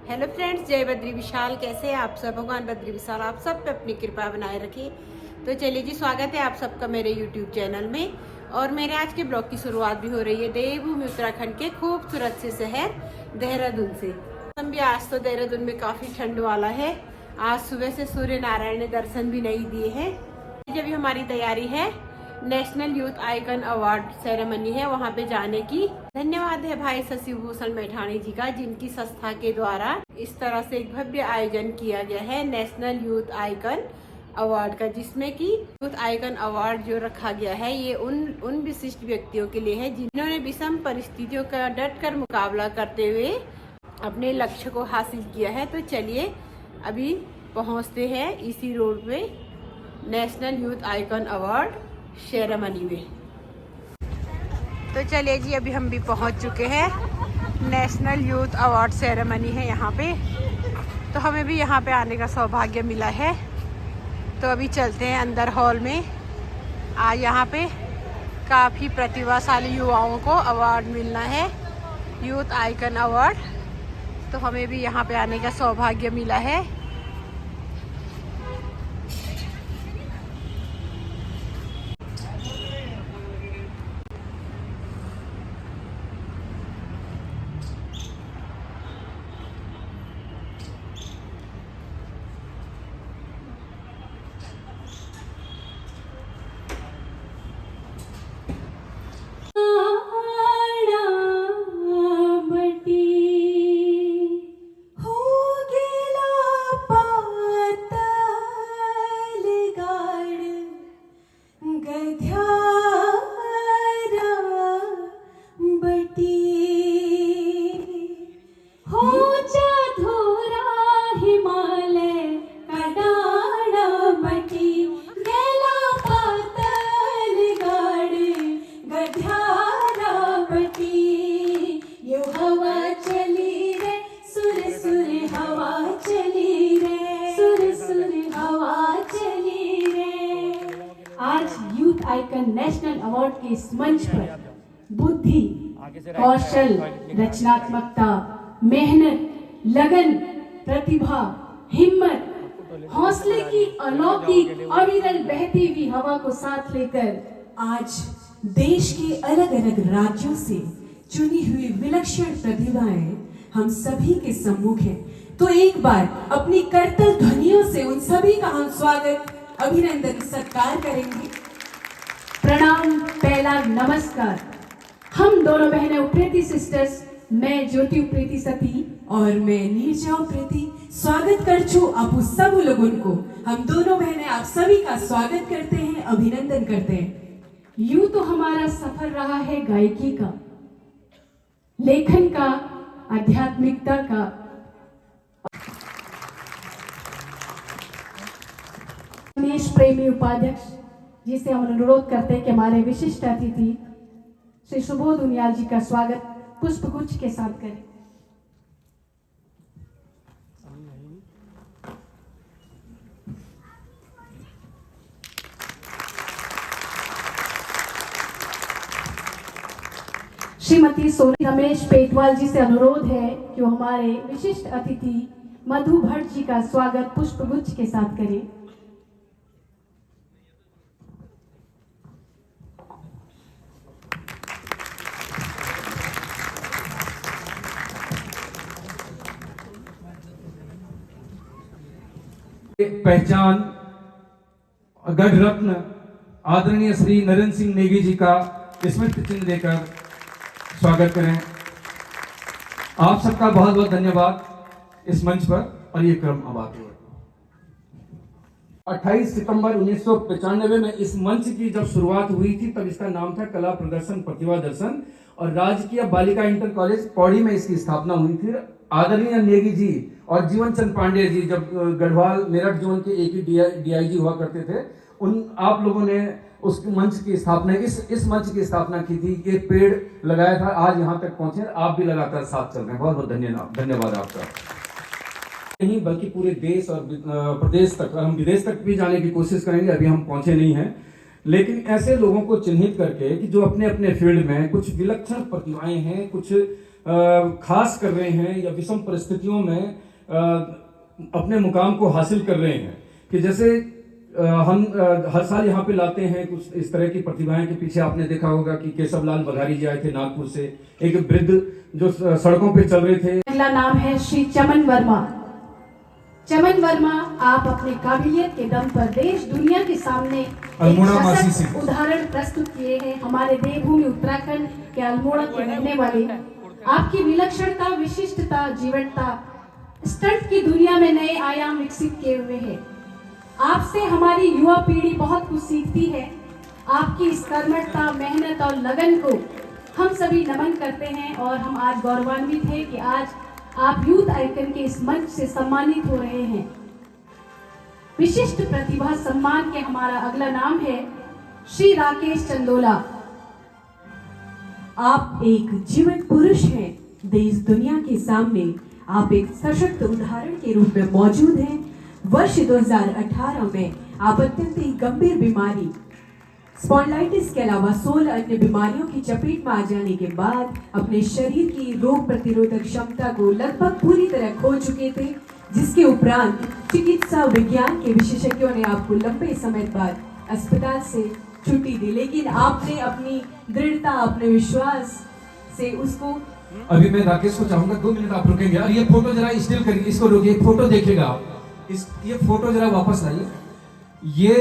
Hello friends, जय बद्री विशाल। कैसे हैं आप सब? भगवान बद्री विशाल आप सब पे अपनी कृपा बनाए रखे। तो चलिए जी, स्वागत है आप सबका मेरे यूट्यूब चैनल में। और मेरे आज के ब्लॉग की शुरुआत भी हो रही है देवभूमि उत्तराखंड के खूबसूरत से शहर देहरादून से। मौसम भी आज तो देहरादून में काफ़ी ठंड वाला है। आज सुबह से सूर्य नारायण ने दर्शन भी नहीं दिए हैं। जब भी हमारी तैयारी है, national youth icon award ceremony है, वहाँ पे जाने की। धन्यवाद है भाई शशि भूषण मैठाणी जी का, जिनकी संस्था के द्वारा इस तरह से एक भव्य आयोजन किया गया है नेशनल यूथ आइकन अवार्ड का, जिसमें कि यूथ आइकन अवार्ड जो रखा गया है ये उन विशिष्ट व्यक्तियों के लिए है जिन्होंने विषम परिस्थितियों का डट कर मुकाबला करते हुए अपने लक्ष्य को हासिल किया है। तो चलिए अभी पहुँचते हैं इसी रोड पे national youth icon award ceremony में। तो चलिए जी, अभी हम भी पहुंच चुके हैं। नेशनल यूथ अवार्ड सेरेमनी है यहाँ पे, तो हमें भी यहाँ पे आने का सौभाग्य मिला है। तो अभी चलते हैं अंदर हॉल में। आज यहाँ पे काफ़ी प्रतिभाशाली युवाओं को अवार्ड मिलना है, यूथ आइकन अवार्ड। तो हमें भी यहाँ पे आने का सौभाग्य मिला है। आइकन नेशनल अवार्ड के इस मंच पर बुद्धि, कौशल, रचनात्मकता, मेहनत, लगन, प्रतिभा, हिम्मत, हौसले की अलौकिक अविरल बहती हुई हवा को साथ लेकर आज देश के अलग अलग राज्यों से चुनी हुई विलक्षण प्रतिभाएं हम सभी के सम्मुख हैं। तो एक बार अपनी करतल ध्वनियों से उन सभी का हम स्वागत, अभिनंदन, सत्कार करेंगे। प्रणाम, पहला नमस्कार। हम दोनों बहनें उप्रेती सिस्टर्स, मैं ज्योति उप्रेती सती और मैं नीरजा उप्रेती स्वागत करछू आपू सब लोगों को। हम दोनों बहनें आप सभी का स्वागत करते हैं, अभिनंदन करते हैं। यूं तो हमारा सफर रहा है गायकी का, लेखन का, आध्यात्मिकता का। देश प्रेमी उपाध्यक्ष जिसे हम अनुरोध करते हैं कि हमारे विशिष्ट अतिथि श्री सुबोध उनियाल जी का स्वागत पुष्पगुच्छ के साथ करें। श्रीमती सोनी रमेश पेटवाल जी से अनुरोध है कि वो हमारे विशिष्ट अतिथि मधु भट्ट जी का स्वागत पुष्पगुच्छ के साथ करें। पहचान गढ़ रत्न आदरणीय श्री नरेंद्र सिंह नेगी जी का स्मृति चिन्ह देकर स्वागत करें। आप सबका बहुत बहुत धन्यवाद इस मंच पर। और ये क्रम अब आगे बढ़े। 28 सितंबर 1995 में इस मंच की जब शुरुआत हुई थी, तब इसका नाम था कला प्रदर्शन प्रतिभा दर्शन, और राजकीय बालिका इंटर कॉलेज पौड़ी में इसकी स्थापना हुई थी। आदरणीय नेगी जी और जीवन चंद पांडे जी जब गढ़वाल मेरठ जोन के एक ही डीआईजी हुआ करते थे, उन आप लोगों ने उस मंच की स्थापना, इस मंच की स्थापना की थी। एक पेड़ लगाया था, आज यहाँ तक पहुंचे। आप भी लगातार साथ चल रहे हैं, बहुत बहुत धन्यवाद आपका। नहीं बल्कि पूरे देश और प्रदेश तक, और हम विदेश तक भी जाने की कोशिश करेंगे। अभी हम पहुंचे नहीं हैं, लेकिन ऐसे लोगों को चिन्हित करके कि जो अपने अपने फील्ड में कुछ विलक्षण प्रतिभाएं हैं, कुछ खास कर रहे हैं या विषम परिस्थितियों में अपने मुकाम को हासिल कर रहे हैं। कि जैसे हम हर साल यहाँ पे लाते हैं कुछ इस तरह की प्रतिभाएं के पीछे आपने देखा होगा कि केशव लाल बघारी जी आए थे नागपुर से, एक वृद्ध जो सड़कों पे चल रहे थे। अगला नाम है श्री चमन वर्मा। चमन वर्मा, आप अपने काबिलियत के दम पर देश दुनिया के सामने एक सशक्त उदाहरण प्रस्तुत किए हैं। हमारे देवभूमि उत्तराखंड के अल्मोड़ा के रहने वाले, आपकी विलक्षणता, विशिष्टता, जीवंतता स्टंट की दुनिया में नए आयाम विकसित किए हुए हैं। आपसे हमारी युवा पीढ़ी बहुत कुछ सीखती है। आपकी इस कर्मठता, मेहनत और लगन को हम सभी नमन करते हैं और हम आज गौरवान्वित हैं कि आज आप यूथ आइकन के इस मंच से सम्मानित हो रहे हैं। विशिष्ट प्रतिभा सम्मान के हमारा अगला नाम है श्री राकेश चंदोला। आप एक जीवन पुरुष हैं। देश दुनिया के सामने आप एक सशक्त उदाहरण के रूप में मौजूद हैं। वर्ष 2018 में आप अत्यंत ही गंभीर बीमारी स्पॉन्डिलाइटिस के अलावा 16 अन्य बीमारियों की चपेट में आ जाने के बाद अपने शरीर की रोग प्रतिरोधक क्षमता को लगभग पूरी तरह खो चुके थे, जिसके उपरांत चिकित्सा विज्ञान के विशेषज्ञों ने आपको लंबे समय बाद अस्पताल से छुट्टी दी, लेकिन आपने अपनी दृढ़ता, अपने विश्वास से उसको। अभी मैं राकेश को चाहूंगा 2 मिनट आप रुकेंगे और ये फोटो जरा स्टिल करिए, इसको रोकिए, फोटो देखिएगा आप। ये फोटो जरा वापस लाइए। ये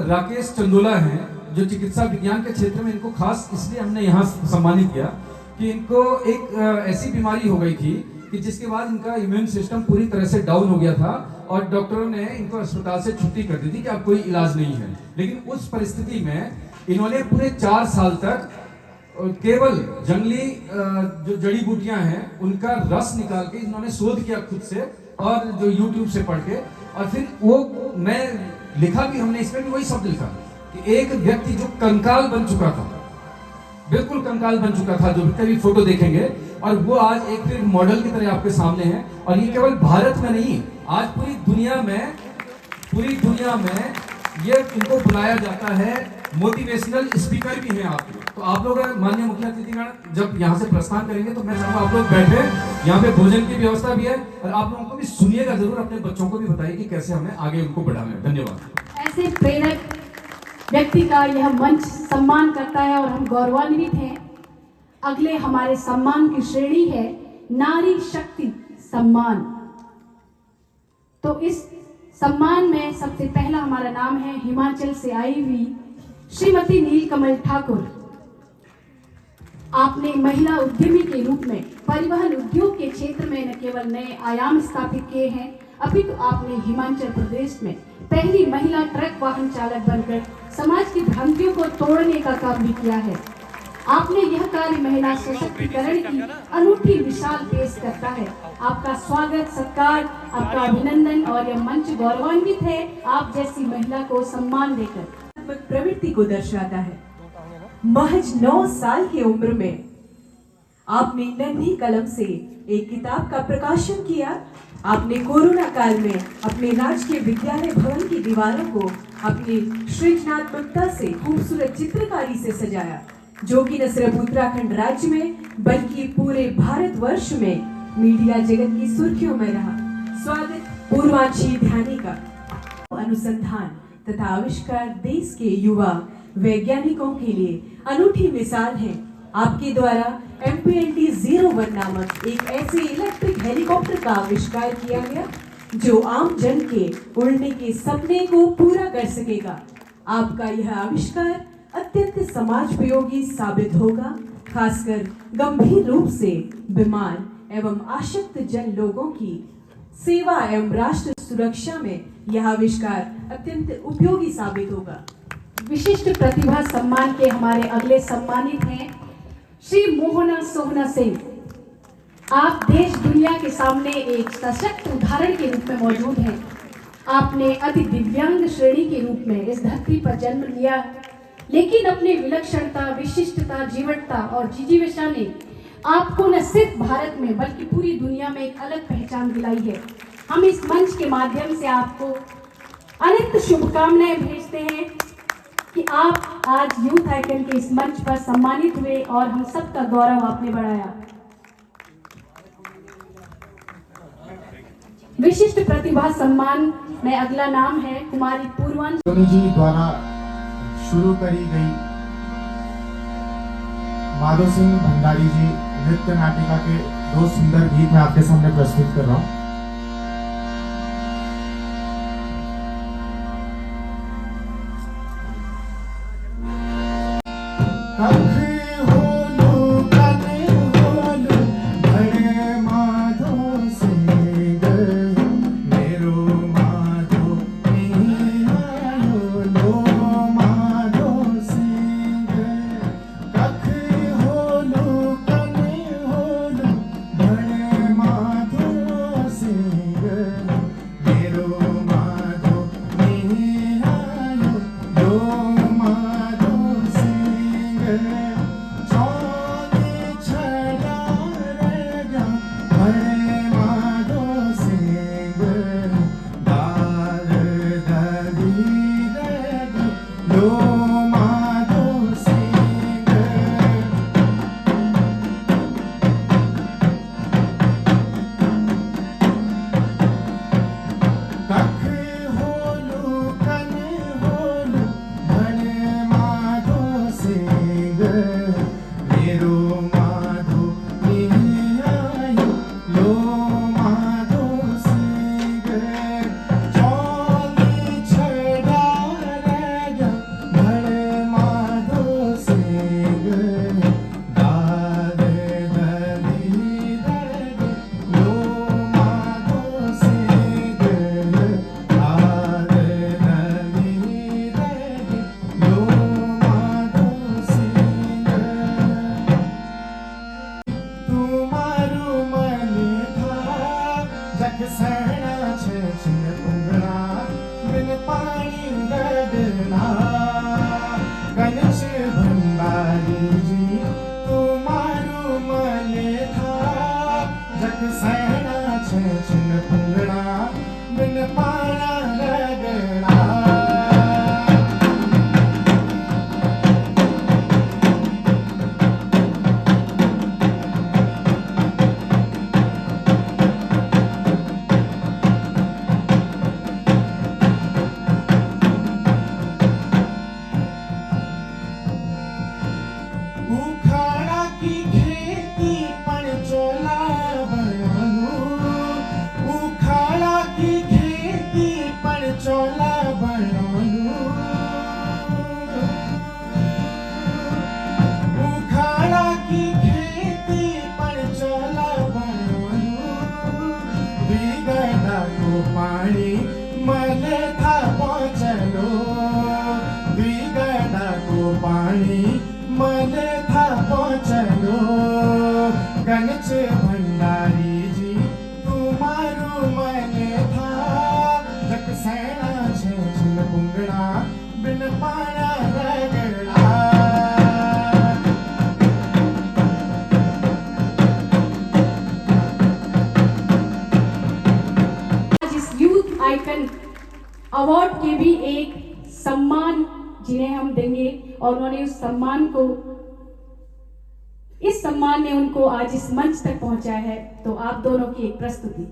राकेश चंदोला हैं जो चिकित्सा विज्ञान के क्षेत्र में, इनको खास इसलिए हमने यहाँ सम्मानित किया कि इनको एक ऐसी बीमारी हो गई थी कि जिसके बाद इनका इम्यून सिस्टम पूरी तरह से डाउन हो गया था और डॉक्टरों ने इनको अस्पताल से छुट्टी कर दी थी कि अब कोई इलाज नहीं है। लेकिन उस परिस्थिति में इन्होंने पूरे 4 साल तक केवल जंगली जो जड़ी बूटियां हैं उनका रस निकाल के इन्होंने शोध किया खुद से और जो YouTube से पढ़ के, और फिर वो मैं लिखा भी, हमने इसमें भी वही शब्द लिखा कि एक व्यक्ति जो कंकाल बन चुका था, बिल्कुल कंकाल बन चुका था, जो भी फोटो देखेंगे, और वो आज एक फिर मॉडल की तरह आपके सामने है। और ये केवल भारत में नहीं, आज पूरी दुनिया में ये इनको बुलाया जाता है। मोटिवेशनल स्पीकर भी हैं आप लोग। तो आप लोग माननीय मुख्य अतिथिगण जब यहाँ से प्रस्थान करेंगे तो मैं चाहूँगा आप लोग बैठे, यहाँ पे भोजन की व्यवस्था भी है और आप लोगों को भी सुनिएगा जरूर, अपने बच्चों को भी बताइए कि कैसे हमें आगे उनको बढ़ाना है। धन्यवाद। ऐसे प्रेरक व्यक्ति का यह मंच सम्मान करता है और हम गौरवान्वित हैं। अगले हमारे सम्मान की श्रेणी है नारी शक्ति सम्मान। तो इस सम्मान में सबसे पहला हमारा नाम है हिमाचल से आई हुई श्रीमती नीलकमल ठाकुर। आपने महिला उद्यमी के रूप में परिवहन उद्योग के क्षेत्र में न केवल नए आयाम स्थापित किए हैं, अपितु आपने हिमाचल प्रदेश में पहली महिला ट्रक वाहन चालक बनकर समाज की भ्रांतियों को तोड़ने का काम भी किया है। आपने यह कार्य महिला सशक्तिकरण की अनूठी मिसाल पेश करता है। आपका स्वागत, सत्कार, आपका अभिनंदन और यह मंच गौरवान्वित है आप जैसी महिला को सम्मान देकर। प्रवृत्ति को दर्शाता है। महज 9 साल की उम्र में आपने नन्ही कलम से एक किताब का प्रकाशन किया। आपने कोरोना काल में अपने राजकीय विद्यालय भवन की दीवारों को अपनी सृजनात्मकता से, खूबसूरत चित्रकारी से सजाया, जो कि न सिर्फ उत्तराखंड राज्य में बल्कि पूरे भारतवर्ष में मीडिया जगत की सुर्खियों में रहा। स्वागत पूर्वांशी ध्यानी का। अनुसंधान तथा आविष्कार देश के युवा वैज्ञानिकों के लिए अनूठी मिसाल है। आपके द्वारा MPLT-01 नामक एक ऐसे इलेक्ट्रिक हेलीकॉप्टर का आविष्कार किया गया जो आम जन के उड़ने के सपने को पूरा कर सकेगा। आपका यह आविष्कार अत्यंत समाजोपयोगी साबित होगा, खासकर गंभीर रूप से बीमार एवं आशक्त जन लोगों की सेवा एवं राष्ट्र सुरक्षा में यह आविष्कार अत्यंत उपयोगी साबित होगा। विशिष्ट प्रतिभा सम्मान के हमारे अगले सम्मानित हैं श्री मोहना सोहना सिंह। आप देश दुनिया के सामने एक सशक्त उदाहरण के रूप में मौजूद हैं। आपने अति दिव्यांग श्रेणी के रूप में इस धरती पर जन्म लिया, लेकिन अपने विलक्षणता, विशिष्टता, जीवटता और जिजीविषा ने आपको न सिर्फ भारत में बल्कि पूरी दुनिया में एक अलग पहचान दिलाई है। हम इस मंच के माध्यम से आपको अनंत शुभकामनाएं भेजते हैं कि आप आज यूथ आइकन के इस मंच पर सम्मानित हुए और हम सबका गौरव आपने बढ़ाया। विशिष्ट प्रतिभा सम्मान में अगला नाम है कुमारी पूर्वांश सोनी जी द्वारा शुरू करी गई माधो सिंह भंडारी जी नृत्य नाटिका के 2 सुंदर गीत मैं आपके सामने प्रस्तुत कर रहा हूँ। गणेश भंडारी जी तुम्हारू मन था जग सैना छिन पुंगड़ा बिन पाना रगड़ा। आज इस यूथ आइकन अवार्ड के भी एक सम्मान जिन्हें हम देंगे और उन्होंने उस सम्मान को इस सम्मान ने उनको आज इस मंच तक पहुंचाया है। तो आप दोनों की एक प्रस्तुति।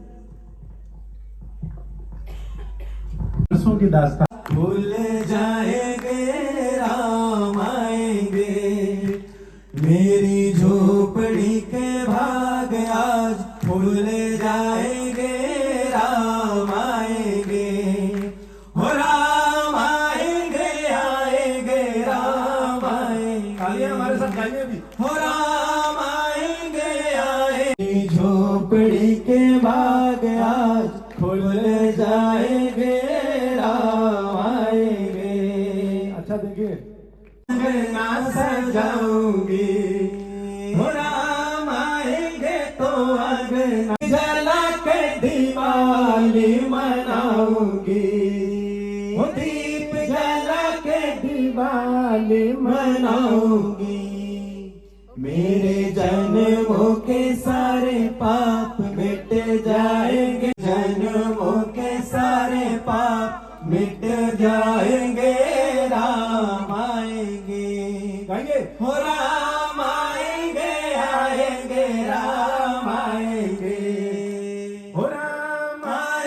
की दास्तान भूल जाएंगे राम आएंगे मेरी झोपड़ी के भाग आज भूल जाएंगे राम आएंगे हो राम आएंगे आएंगे राम आएंगे हमारे साथ गाइए भी हो राम आएंगे आएंगे झोपड़ी के भाग आज खुल जाएंगे राम आएंगे। अच्छा देखिए अंगना सजाऊंगी हो राम आएंगे तो अंगना जला के दिवाली मनाऊंगी हो दीप जला के दिवाली मनाऊंगी मेरे जन्मों के सारे पाप मिट जाएंगे जन्मों के सारे पाप मिट जाएंगे राम आएंगे गाएंगे हो राम आएंगे आएंगे राम आएंगे हो राम आएंगे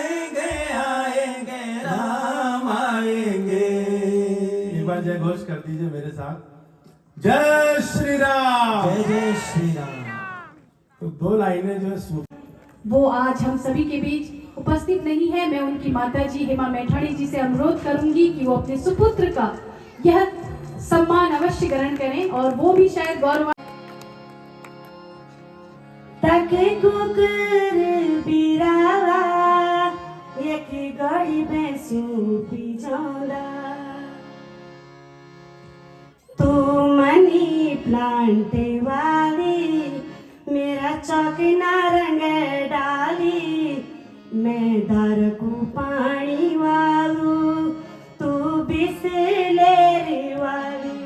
जय घोष कर दीजिए मेरे साथ, जय श्री राम। जय जय श्री राम। तो 2 लाइनें जो है वो आज हम सभी के बीच उपस्थित नहीं है। मैं उनकी माता जी हेमा मैठाणी जी से अनुरोध करूंगी कि वो अपने सुपुत्र का यह सम्मान अवश्य ग्रहण करें और वो भी शायद गौरव तक कुकुर बिराला एक गड़ी बेसु बिजाला तू मनी प्लांट वाली मेरा चौक नारंग डाली मैं दर को पानी वालू तू बिसलेरी वाली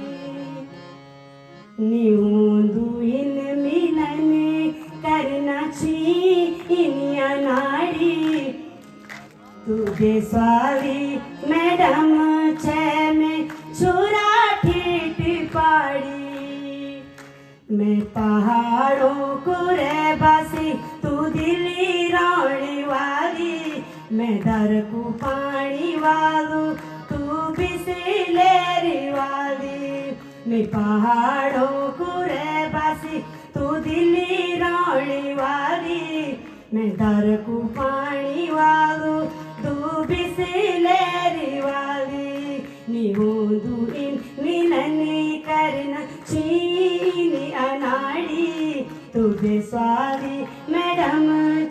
नींदू इन मिलन करना छी इनिया नाड़ी तू बेसवाली मैडम छे में छुरा ठीट पाड़ी मैं पहाड़ों को रे बासी तू दिल्ली रानी वाली मैं दर को पानी वालू तू बिसलेरी वाली मैं पहाड़ों को रे बासी तू दिल्ली रानी वाली मैं दर को पानी वालू तू बिसलेरी वाली निहोंदू इन मिलन करना चीनी अनाड़ी तू बेसवाली मैडम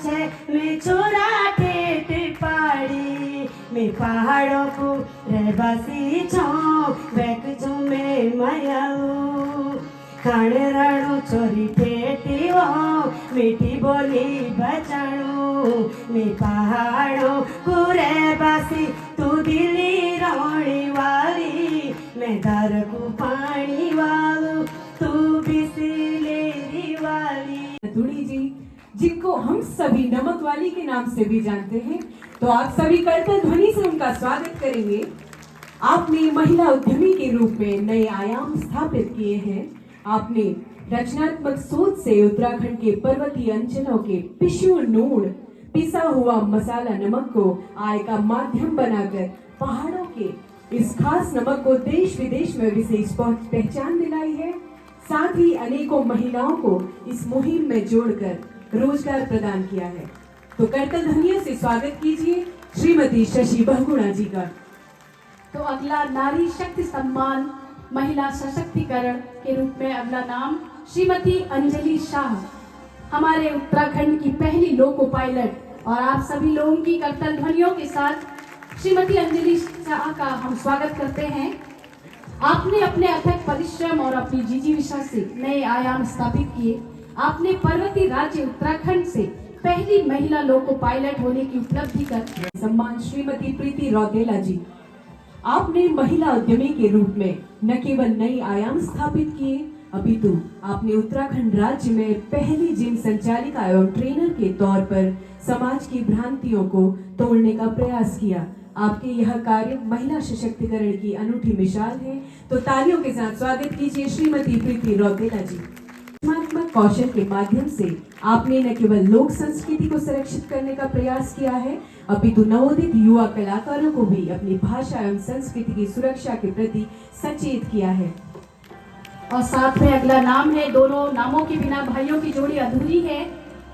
छे मैं छोरा ठेठ पाड़ी मैं पहाड़ों को रहबासी छो बैक जो मैं मायालू खाण रणु चोरी ठेठी हो मीठी बोली बचाणू मैं पहाड़ों को रहबासी तू दिल्ली रोणी वाली मैं दर को पानी वालू तू बिसलेरी वाली। धुड़ी जी, जिनको हम सभी नमक वाली के नाम से भी जानते हैं, तो आप सभी करतल ध्वनि से उनका स्वागत करेंगे। आपने महिला उद्यमी के रूप में नए आयाम स्थापित किए हैं। आपने रचनात्मक सोच से उत्तराखंड के पर्वतीय अंचलों के पिशु नून पिसा हुआ मसाला नमक को आय का माध्यम बनाकर पहाड़ों के इस खास नमक को देश विदेश में विशेष पहचान दिलाई है। साथ ही अनेकों महिलाओं को इस मुहिम में जोड़कर रोजगार प्रदान किया है। तो करतल ध्वनियों से स्वागत कीजिए श्रीमती शशि बहुगुणा जी का। तो अगला नारी शक्ति सम्मान महिला सशक्तिकरण के रूप में अगला नाम श्रीमती अंजलि शाह, हमारे उत्तराखंड की पहली लोको पायलट। और आप सभी लोगों की करतल ध्वनियों के साथ श्रीमती अंजलि शाह का हम स्वागत करते हैं। आपने अपने अथक परिश्रम और अपनी जिजीविषा से नए आयाम स्थापित किए। आपने पर्वतीय राज्य उत्तराखंड से पहली महिला लोको पायलट होने की उपलब्धि कर सम्मान श्रीमती प्रीति रौतेला जी। आपने महिला उद्यमी के रूप में न केवल नई आयाम स्थापित किए, अपितु आपने उत्तराखंड राज्य में पहली जिम संचालिका एवं ट्रेनर के तौर पर समाज की भ्रांतियों को तोड़ने का प्रयास किया। आपके यह कार्य महिला सशक्तिकरण की अनूठी मिसाल है। तो तालियों के साथ स्वागत कीजिए श्रीमती प्रीति रौतेला जी। रचनात्मक कौशल के माध्यम से आपने न केवल लोक संस्कृति को संरक्षित करने का प्रयास किया है, अपितु नवोदित युवा कलाकारों को भी अपनी भाषा एवं संस्कृति की सुरक्षा के प्रति सचेत किया है। और साथ में अगला नाम है, दोनों नामों के बिना भाइयों की जोड़ी अधूरी है,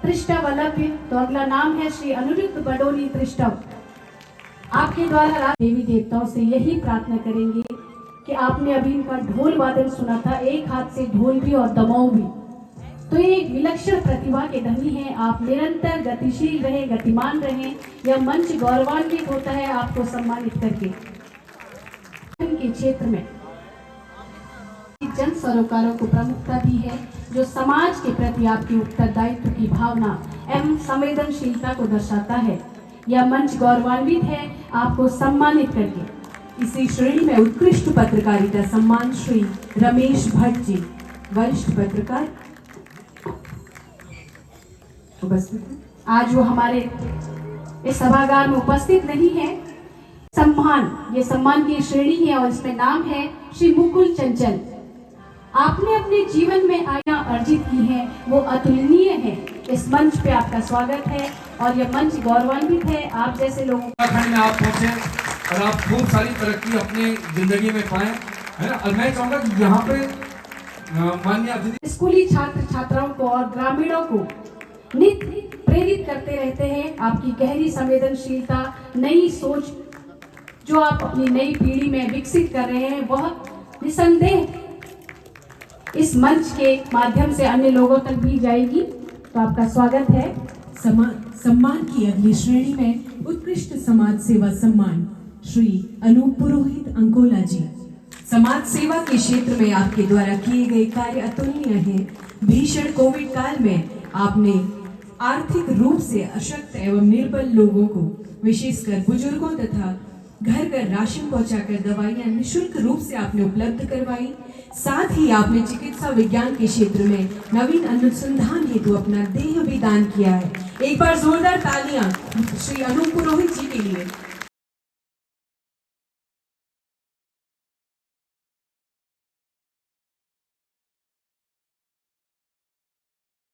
त्रिष्टव वल्लभ्य। तो अगला नाम है श्री अनिरुद्ध बडोनी त्रिष्टव। आपके द्वारा देवी देवताओं से यही प्रार्थना करेंगे कि आपने अभी इनका ढोल वादन सुना था, एक हाथ से ढोल भी और दमाऊ भी, तो ये एक विलक्षण प्रतिभा के धनी हैं। आप निरंतर गतिशील रहे, गतिमान रहे। यह मंच गौरवान्वित होता है आपको सम्मानित करके। के क्षेत्र में जन सरोकारों को प्रमुखता दी है, जो समाज के प्रति आपके उत्तरदायित्व की भावना एवं संवेदनशीलता को दर्शाता है। यह मंच गौरवान्वित है आपको सम्मानित करके। इसी श्रेणी में उत्कृष्ट पत्रकारिता सम्मान श्री रमेश भट्ट जी, वरिष्ठ पत्रकार उपस्थित हैं। आज वो हमारे इस सभागार में उपस्थित नहीं है। सम्मान, ये सम्मान की श्रेणी है और इसमें नाम है श्री मुकुल चंचल। आपने अपने जीवन में आया अर्जित की है, वो अतुलनीय है। इस मंच पे आपका स्वागत है और यह मंच गौरवान्वित है आप जैसे लोगों। उत्तराखंड में आप पहुंचे और आप खूब सारी तरक्की अपनी जिंदगी में पाएं है ना। और मैं चाहूंगा कि यहाँ पे माननीय अतिथि स्कूली छात्र छात्राओं को और ग्रामीणों को नित्य प्रेरित करते रहते हैं। आपकी गहरी संवेदनशीलता, नई सोच जो आप अपनी नई पीढ़ी में विकसित कर रहे हैं, वह निसंदेह इस मंच के माध्यम से अन्य लोगों तक भी जाएगी। तो आपका स्वागत है। सम्मान की अगली श्रेणी में उत्कृष्ट समाज सेवा सम्मान श्री अनूप पुरोहित अंकोला जी। समाज सेवा के क्षेत्र में आपके द्वारा किए गए कार्य अतुलनीय हैं। भीषण कोविड काल में आपने आर्थिक रूप से अशक्त एवं निर्बल लोगों को, विशेषकर बुजुर्गों तथा घर घर राशन पहुंचाकर दवाइयां निःशुल्क रूप से आपने उपलब्ध करवाई। साथ ही आपने चिकित्सा विज्ञान के क्षेत्र में नवीन अनुसंधान हेतु अपना देह भी दान किया है। एक बार जोरदार तालियां श्री अनूप पुरोहित जी के लिए।